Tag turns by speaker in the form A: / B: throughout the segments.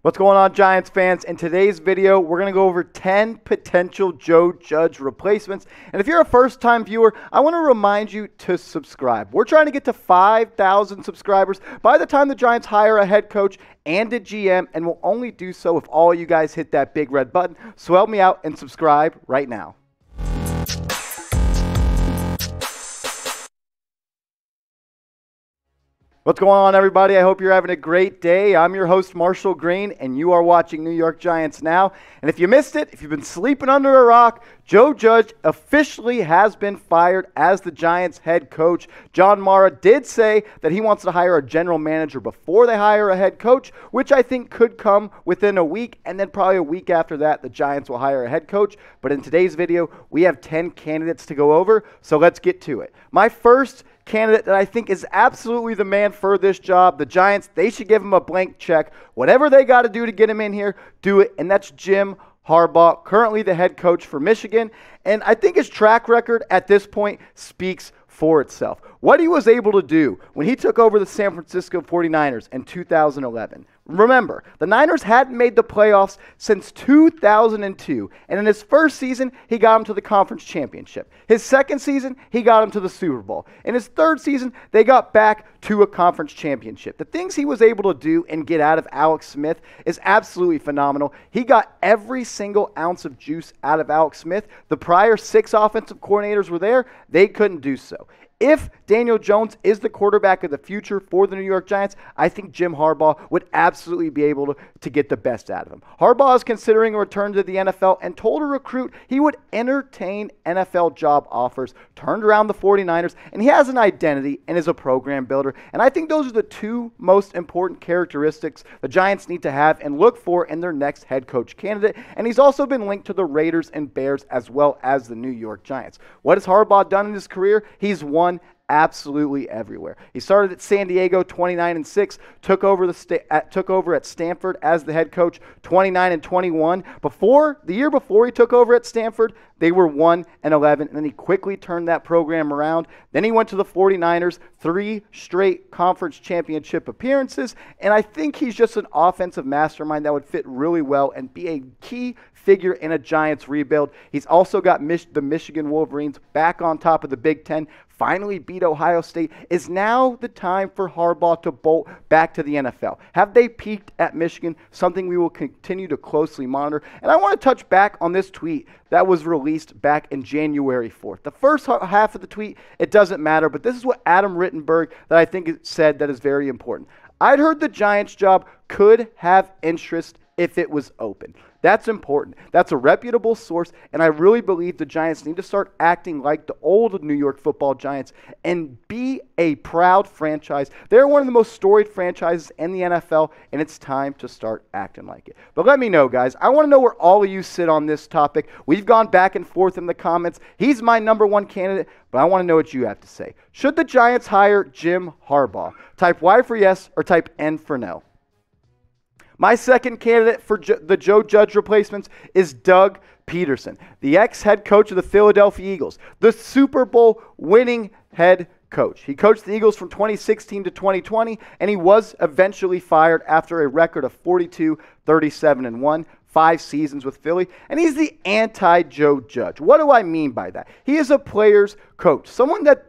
A: What's going on, Giants fans? In today's video, we're going to go over 10 potential Joe Judge replacements. And if you're a first-time viewer, I want to remind you to subscribe. We're trying to get to 5,000 subscribers by the time the Giants hire a head coach and a GM, and we'll only do so if all you guys hit that big red button. So help me out and subscribe right now. What's going on, everybody? I hope you're having a great day. I'm your host, Marshall Green, and you are watching New York Giants Now. And if you missed it, if you've been sleeping under a rock, Joe Judge officially has been fired as the Giants head coach. John Mara did say that he wants to hire a general manager before they hire a head coach, which I think could come within a week, and then probably a week after that, the Giants will hire a head coach. But in today's video, we have 10 candidates to go over, so let's get to it. My first candidate that I think is absolutely the man for this job, the Giants, they should give him a blank check. Whatever they got to do to get him in here, do it, and that's Jim Harbaugh, currently the head coach for Michigan. And I think his track record at this point speaks for itself. What he was able to do when he took over the San Francisco 49ers in 2011. Remember, the Niners hadn't made the playoffs since 2002, and in his first season, he got them to the conference championship. His second season, he got them to the Super Bowl. In his third season, they got back to a conference championship. The things he was able to do and get out of Alex Smith is absolutely phenomenal. He got every single ounce of juice out of Alex Smith. The prior 6 offensive coordinators were there. They couldn't do so. If Daniel Jones is the quarterback of the future for the New York Giants, I think Jim Harbaugh would absolutely be able to get the best out of him. Harbaugh is considering a return to the NFL and told a recruit he would entertain NFL job offers, turned around the 49ers, and he has an identity and is a program builder. And I think those are the two most important characteristics the Giants need to have and look for in their next head coach candidate. And he's also been linked to the Raiders and Bears as well as the New York Giants. What has Harbaugh done in his career? He's won absolutely everywhere. He started at San Diego 29-6, took over at Stanford as the head coach 29-21. The year before he took over at Stanford, they were 1-11, and then he quickly turned that program around. Then he went to the 49ers, 3 straight conference championship appearances, and I think he's just an offensive mastermind that would fit really well and be a key figure in a Giants rebuild. He's also got the Michigan Wolverines back on top of the Big Ten, finally beat Ohio State. Is now the time for Harbaugh to bolt back to the NFL? Have they peaked at Michigan? Something we will continue to closely monitor. And I want to touch back on this tweet that was released back in January 4th. The first half of the tweet, it doesn't matter, but this is what Adam Rittenberg that I think said that is very important. I'd heard the Giants job could have interest if it was open. That's important. That's a reputable source, and I really believe the Giants need to start acting like the old New York Football Giants and be a proud franchise. They're one of the most storied franchises in the NFL, and it's time to start acting like it. But let me know, guys. I want to know where all of you sit on this topic. We've gone back and forth in the comments. He's my #1 candidate, but I want to know what you have to say. Should the Giants hire Jim Harbaugh? Type Y for yes or type N for no. My second candidate for the Joe Judge replacements is Doug Pederson, the ex-head coach of the Philadelphia Eagles, the Super Bowl winning head coach. He coached the Eagles from 2016 to 2020, and he was eventually fired after a record of 42-37-1. 5 seasons with Philly, and he's the anti-Joe Judge. What do I mean by that? He is a player's coach, someone that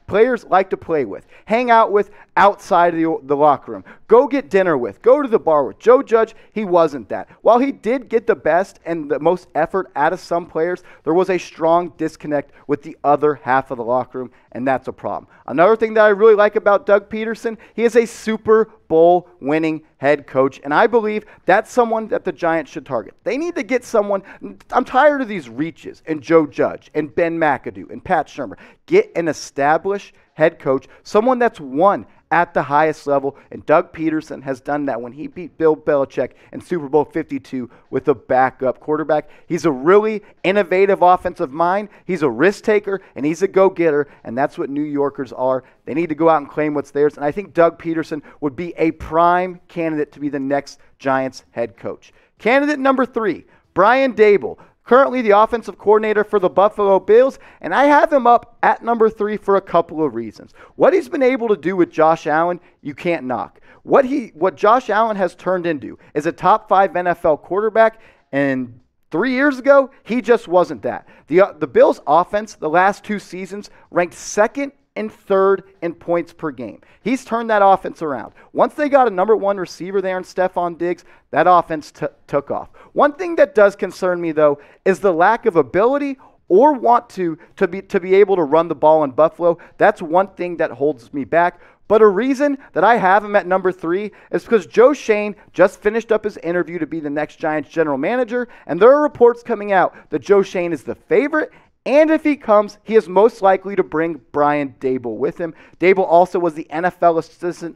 A: players like to play with, hang out with outside of the locker room, go get dinner with, go to the bar with. Joe Judge, he wasn't that. While he did get the best and the most effort out of some players, there was a strong disconnect with the other half of the locker room, and that's a problem. Another thing that I really like about Doug Pederson, he is a Super Bowl winning head coach, and I believe that's someone that the Giants should target. They need to get someone. I'm tired of these reaches and Joe Judge and Ben McAdoo and Pat Shurmur. Get an established head coach, someone that's won at the highest level, and Doug Pederson has done that when he beat Bill Belichick in Super Bowl 52 with a backup quarterback. He's a really innovative offensive mind. He's a risk taker, and he's a go-getter, and that's what New Yorkers are. They need to go out and claim what's theirs, and I think Doug Pederson would be a prime candidate to be the next Giants head coach. Candidate number 3, Brian Daboll, currently the offensive coordinator for the Buffalo Bills, and I have him up at number 3 for a couple of reasons. What he's been able to do with Josh Allen, you can't knock. What Josh Allen has turned into is a top 5 NFL quarterback, and 3 years ago, he just wasn't that. The Bills' offense the last 2 seasons ranked second and third in points per game. He's turned that offense around. Once they got a number 1 receiver there in Stephon Diggs, that offense took off. One thing that does concern me, though, is the lack of ability or want to be able to run the ball in Buffalo. That's one thing that holds me back. But a reason that I have him at number 3 is because Joe Schoen just finished up his interview to be the next Giants general manager, and there are reports coming out that Joe Schoen is the favorite, and if he comes, he is most likely to bring Brian Daboll with him. Daboll also was the NFL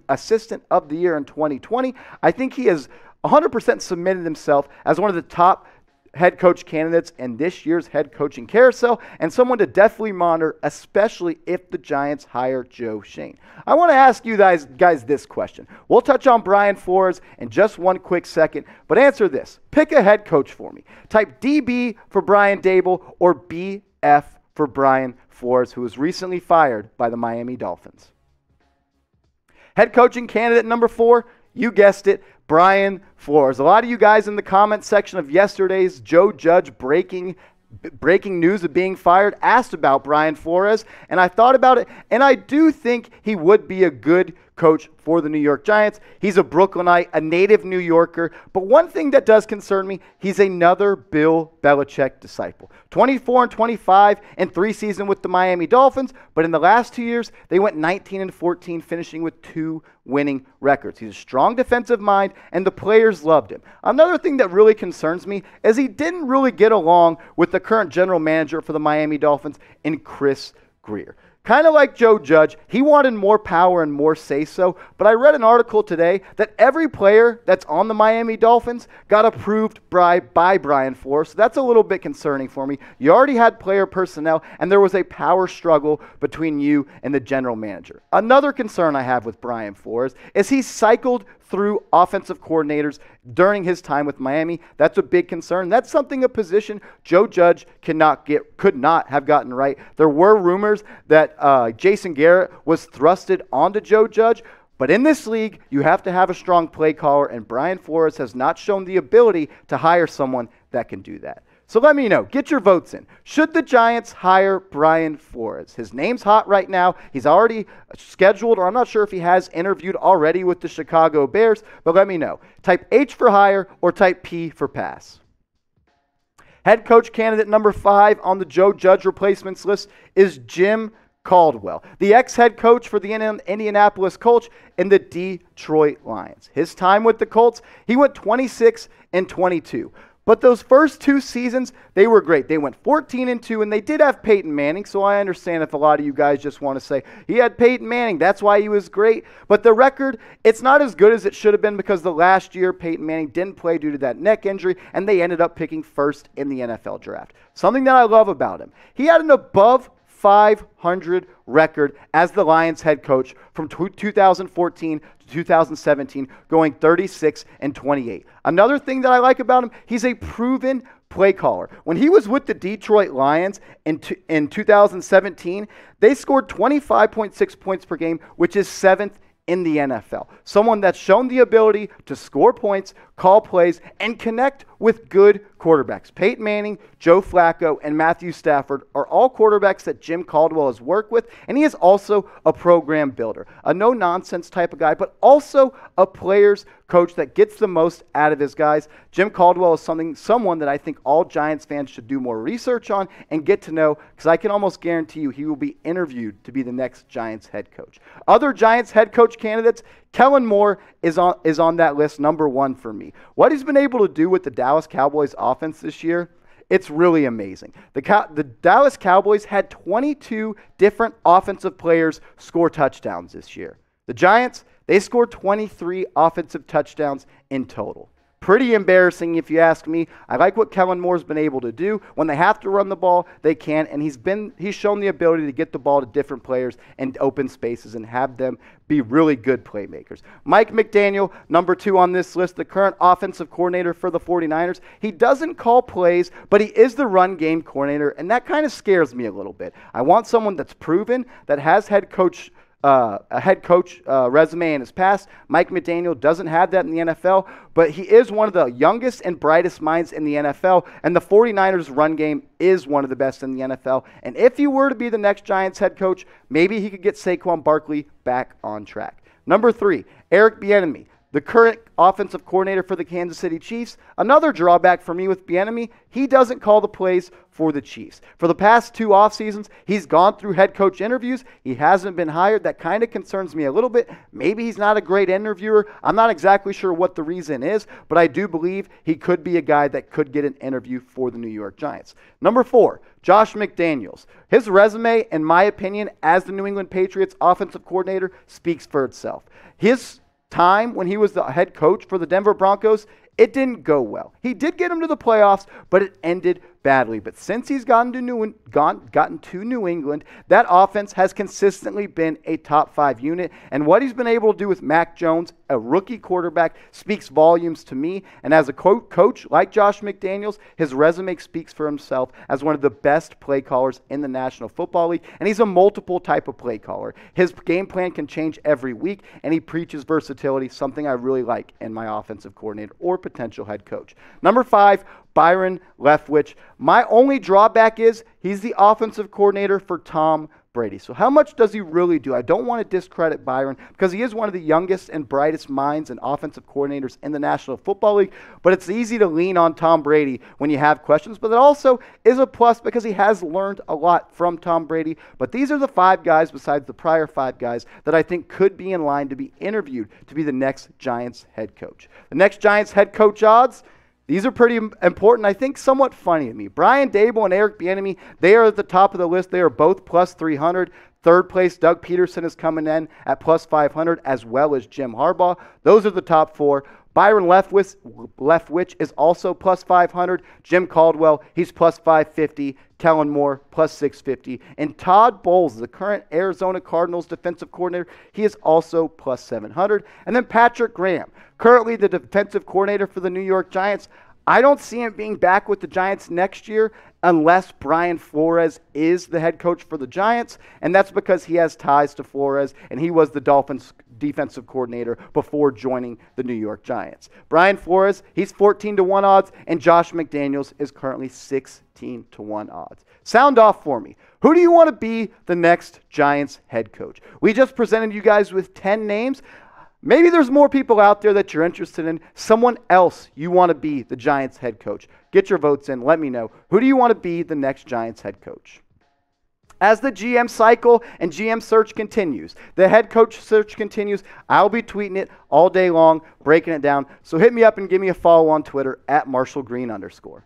A: Assistant of the Year in 2020. I think he has 100% submitted himself as one of the top head coach candidates in this year's head coaching carousel, and someone to definitely monitor, especially if the Giants hire Joe Schoen. I want to ask you guys this question. We'll touch on Brian Flores in just one quick second, but answer this. Pick a head coach for me. Type DB for Brian Daboll or BF for Brian Flores, who was recently fired by the Miami Dolphins. Head coaching candidate number 4, you guessed it, Brian Flores. A lot of you guys in the comment section of yesterday's Joe Judge breaking news of being fired asked about Brian Flores, and I thought about it, and I do think he would be a good coach for the New York Giants. He's a Brooklynite, a native New Yorker, but one thing that does concern me, he's another Bill Belichick disciple. 24-25 in 3 seasons with the Miami Dolphins, but in the last 2 years, they went 19-14, finishing with 2 winning records. He's a strong defensive mind, and the players loved him. Another thing that really concerns me is he didn't really get along with the current general manager for the Miami Dolphins in Chris Grier. Kind of like Joe Judge, he wanted more power and more say-so, but I read an article today that every player that's on the Miami Dolphins got approved by Brian Flores, so that's a little bit concerning for me. You already had player personnel, and there was a power struggle between you and the general manager. Another concern I have with Brian Flores is he cycled through offensive coordinators during his time with Miami. That's a big concern. That's a position Joe Judge could not have gotten right. There were rumors that Jason Garrett was thrusted onto Joe Judge, but in this league, you have to have a strong play caller, and Brian Flores has not shown the ability to hire someone that can do that. So let me know. Get your votes in. Should the Giants hire Brian Flores? His name's hot right now. He's already scheduled, or I'm not sure if he has interviewed already with the Chicago Bears, but let me know. Type H for hire or type P for pass. Head coach candidate number 5 on the Joe Judge replacements list is Jim Caldwell, the ex-head coach for the Indianapolis Colts and the Detroit Lions. His time with the Colts, he went 26-22. But those first 2 seasons, they were great. They went 14-2, and they did have Peyton Manning, so I understand if a lot of you guys just want to say, he had Peyton Manning, that's why he was great. But the record, it's not as good as it should have been because the last year Peyton Manning didn't play due to that neck injury, and they ended up picking first in the NFL draft. Something that I love about him. He had an above 500 record as the Lions head coach from 2014 to 2017, going 36-28. Another thing that I like about him, he's a proven play caller. When he was with the Detroit Lions in 2017, they scored 25.6 points per game, which is 7th in the NFL. Someone that's shown the ability to score points, call plays, and connect with good quarterbacks. Peyton Manning, Joe Flacco, and Matthew Stafford are all quarterbacks that Jim Caldwell has worked with, and he is also a program builder. A no-nonsense type of guy, but also a player's coach that gets the most out of his guys. Jim Caldwell is someone that I think all Giants fans should do more research on and get to know, because I can almost guarantee you he will be interviewed to be the next Giants head coach. Other Giants head coach candidates, Kellen Moore is on that list, number 1 for me. What he's been able to do with the Dallas Cowboys offense this year, it's really amazing. The Dallas Cowboys had 22 different offensive players score touchdowns this year. The Giants, they scored 23 offensive touchdowns in total. Pretty embarrassing if you ask me. I like what Kellen Moore's been able to do. When they have to run the ball, they can, and he's shown the ability to get the ball to different players and open spaces and have them be really good playmakers. Mike McDaniel, number 2 on this list, the current offensive coordinator for the 49ers. He doesn't call plays, but he is the run game coordinator, and that kind of scares me a little bit. I want someone that's proven, that has a head coach resume in his past. Mike McDaniel doesn't have that in the NFL, but he is one of the youngest and brightest minds in the NFL, and the 49ers run game is one of the best in the NFL. And if he were to be the next Giants head coach, maybe he could get Saquon Barkley back on track. Number 3, Eric Bieniemy, the current offensive coordinator for the Kansas City Chiefs. Another drawback for me with Bieniemy, he doesn't call the plays for the Chiefs. For the past 2 off seasons, he's gone through head coach interviews. He hasn't been hired. That kind of concerns me a little bit. Maybe he's not a great interviewer. I'm not exactly sure what the reason is, but I do believe he could be a guy that could get an interview for the New York Giants. Number 4, Josh McDaniels. His resume, in my opinion, as the New England Patriots offensive coordinator speaks for itself. His time when he was the head coach for the Denver Broncos, it didn't go well. He did get him to the playoffs, but it ended badly. But since he's gotten to New England, that offense has consistently been a top 5 unit. And what he's been able to do with Mac Jones, a rookie quarterback, speaks volumes to me. And as a coach like Josh McDaniels, his resume speaks for himself as one of the best play callers in the National Football League. And he's a multiple type of play caller. His game plan can change every week, and he preaches versatility, something I really like in my offensive coordinator or potential head coach. Number 5, Byron Leftwich. My only drawback is he's the offensive coordinator for Tom Brady. So how much does he really do? I don't want to discredit Byron because he is one of the youngest and brightest minds and offensive coordinators in the National Football League, but it's easy to lean on Tom Brady when you have questions, but it also is a plus because he has learned a lot from Tom Brady. But these are the 5 guys besides the prior 5 guys that I think could be in line to be interviewed to be the next Giants head coach. The next Giants head coach odds, these are pretty important, I think somewhat funny to me. Brian Daboll and Eric Bieniemy, they are at the top of the list. They are both plus 300. Third place, Doug Pederson is coming in at plus 500, as well as Jim Harbaugh. Those are the top 4. Byron Leftwich is also plus 500. Jim Caldwell, he's plus 550. Kellen Moore, plus 650. And Todd Bowles, the current Arizona Cardinals defensive coordinator, he is also plus 700. And then Patrick Graham, currently the defensive coordinator for the New York Giants. I don't see him being back with the Giants next year unless Brian Flores is the head coach for the Giants, and that's because he has ties to Flores, and he was the Dolphins defensive coordinator before joining the New York Giants. Brian Flores, he's 14-1 odds, and Josh McDaniels is currently 16-1 odds. Sound off for me. Who do you want to be the next Giants head coach? We just presented you guys with 10 names. Maybe there's more people out there that you're interested in. Someone else you want to be the Giants head coach. Get your votes in. Let me know. Who do you want to be the next Giants head coach? As the GM cycle and GM search continues, the head coach search continues, I'll be tweeting it all day long, breaking it down. So hit me up and give me a follow on Twitter at @MarshallGreen_.